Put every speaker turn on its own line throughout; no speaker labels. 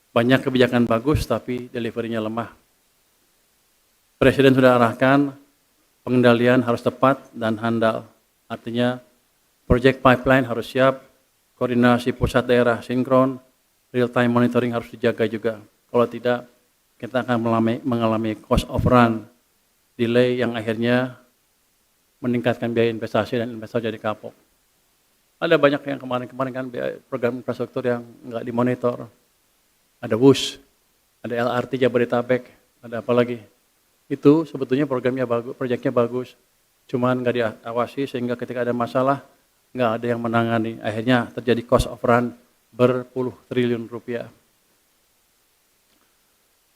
Banyak kebijakan bagus tapi delivery-nya lemah. Presiden sudah arahkan pengendalian harus tepat dan handal. Artinya project pipeline harus siap, koordinasi pusat daerah sinkron, real time monitoring harus dijaga juga. Kalau tidak, kita akan mengalami cost of run, delay yang akhirnya meningkatkan biaya investasi dan investor jadi kapok. Ada banyak yang kemarin-kemarin kan program infrastruktur yang nggak dimonitor. Ada WUS, ada LRT Jabodetabek, ada apa lagi? Itu sebetulnya programnya bagus, proyeknya bagus, cuman nggak diawasi sehingga ketika ada masalah nggak ada yang menangani. Akhirnya terjadi cost of run berpuluh triliun rupiah.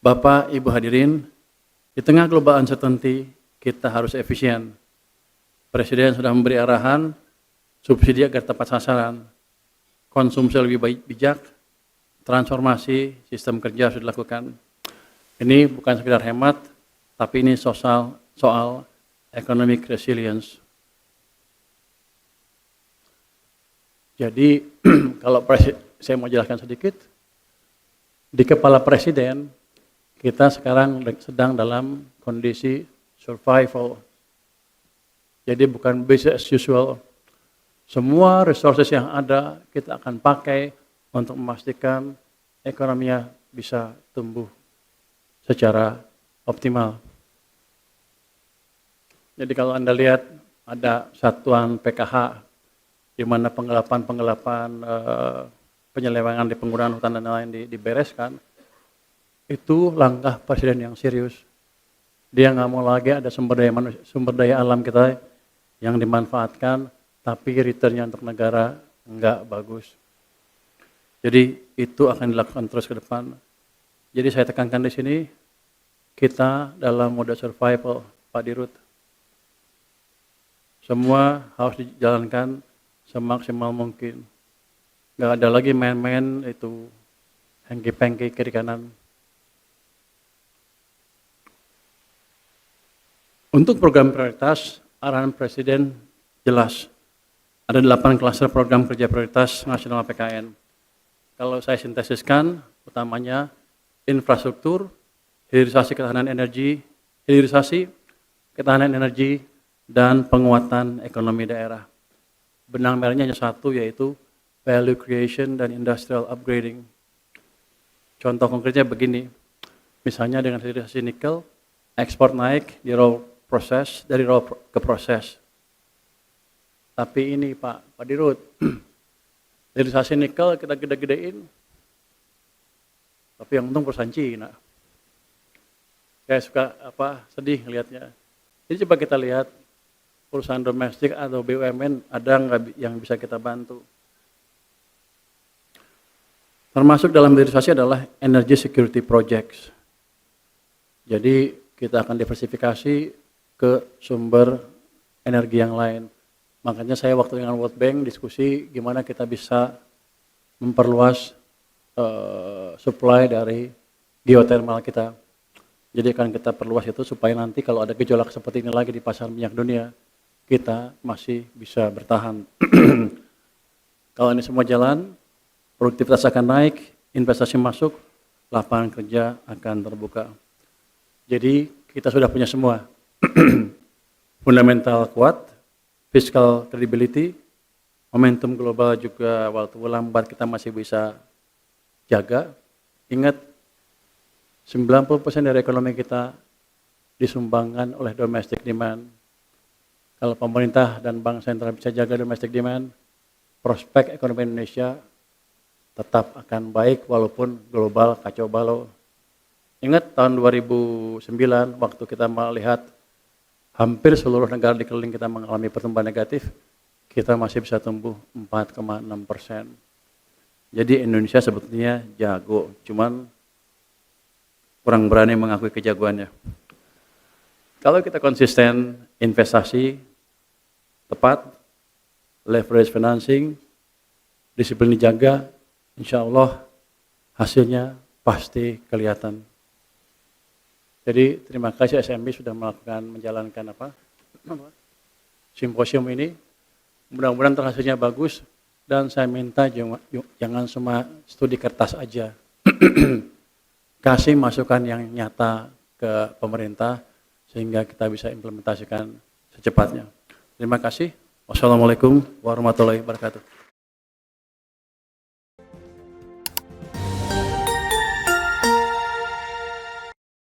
Bapak, Ibu hadirin, di tengah global uncertainty kita harus efisien. Presiden sudah memberi arahan subsidi agar tepat sasaran, konsumsi lebih bijak, transformasi sistem kerja sudah dilakukan. Ini bukan sekedar hemat, tapi ini soal economic resilience. Jadi kalau saya mau jelaskan sedikit, di kepala presiden kita sekarang sedang dalam kondisi survival. Jadi bukan business as usual. Semua resources yang ada kita akan pakai untuk memastikan ekonominya bisa tumbuh secara optimal. Jadi kalau Anda lihat ada satuan PKH di mana penggelapan penyelewengan di penggunaan hutan dan lain dibereskan, itu langkah presiden yang serius. Dia nggak mau lagi ada sumber daya alam kita yang dimanfaatkan, tapi returnnya untuk negara nggak bagus. Jadi itu akan dilakukan terus ke depan. Jadi saya tekankan di sini, kita dalam mode survival, Pak Dirut. Semua harus dijalankan semaksimal mungkin. Nggak ada lagi main-main itu hengki-pengki kiri kanan. Untuk program prioritas, arahan Presiden jelas. Ada 8 klaster program kerja prioritas nasional PKN. Kalau saya sintesiskan, utamanya infrastruktur, hilirisasi ketahanan energi, dan penguatan ekonomi daerah. Benang merahnya hanya satu, yaitu value creation dan industrial upgrading. Contoh konkretnya begini, misalnya dengan hilirisasi nikel, ekspor naik di dari raw ke proses. Tapi ini Pak Dirut, hilirisasi nikel kita gede-gedein, tapi yang untung perusahaan Cina. Saya suka sedih ngelihatnya. Jadi coba kita lihat perusahaan domestik atau BUMN ada nggak yang bisa kita bantu. Termasuk dalam hilirisasi adalah energy security projects. Jadi kita akan diversifikasi ke sumber energi yang lain. Makanya saya waktu dengan World Bank diskusi gimana kita bisa memperluas supply dari geothermal kita. Jadi akan kita perluas itu supaya nanti kalau ada gejolak seperti ini lagi di pasar minyak dunia, kita masih bisa bertahan. Kalau ini semua jalan, produktivitas akan naik, investasi masuk, lapangan kerja akan terbuka. Jadi kita sudah punya semua. Fundamental kuat, fiscal credibility, momentum global juga waktu lambat kita masih bisa jaga. Ingat, 90% dari ekonomi kita disumbangkan oleh domestic demand. Kalau pemerintah dan bank sentral bisa jaga domestic demand, prospek ekonomi Indonesia tetap akan baik walaupun global kacau balau. Ingat tahun 2009 waktu kita melihat hampir seluruh negara di keliling kita mengalami pertumbuhan negatif, kita masih bisa tumbuh 4,6%. Jadi Indonesia sebetulnya jago, cuman kurang berani mengakui kejagoannya. Kalau kita konsisten investasi tepat, leverage financing, disiplin dijaga, insya Allah hasilnya pasti kelihatan. Jadi terima kasih SMB sudah menjalankan simposium ini. Mudah-mudahan hasilnya bagus dan saya minta jangan cuma studi kertas aja. kasih masukan yang nyata ke pemerintah sehingga kita bisa implementasikan secepatnya. Terima kasih. Wassalamualaikum warahmatullahi wabarakatuh.